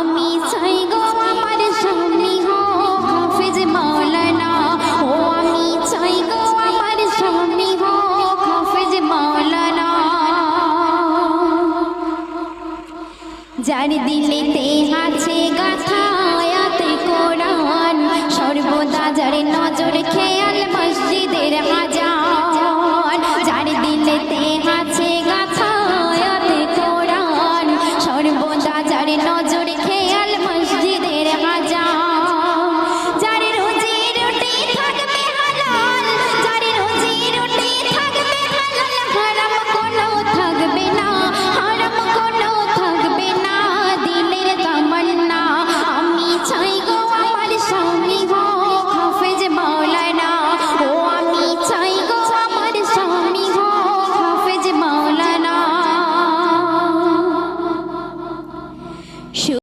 আমি চাই গো আমার স্বামী হোক হাফেজ মাওলানা, ও আমি চাই গো আমার স্বামী হোক হাফেজ মাওলানা। যার দিলেতে আছে গাথা আয়াতে কোরআন, সর্বদা যার নজর খেয়াল মসজিদের আজান। যার দিলেতে আছে গাথা আয়াতে কোরআন, সর্বদা যার নজর খেয়াল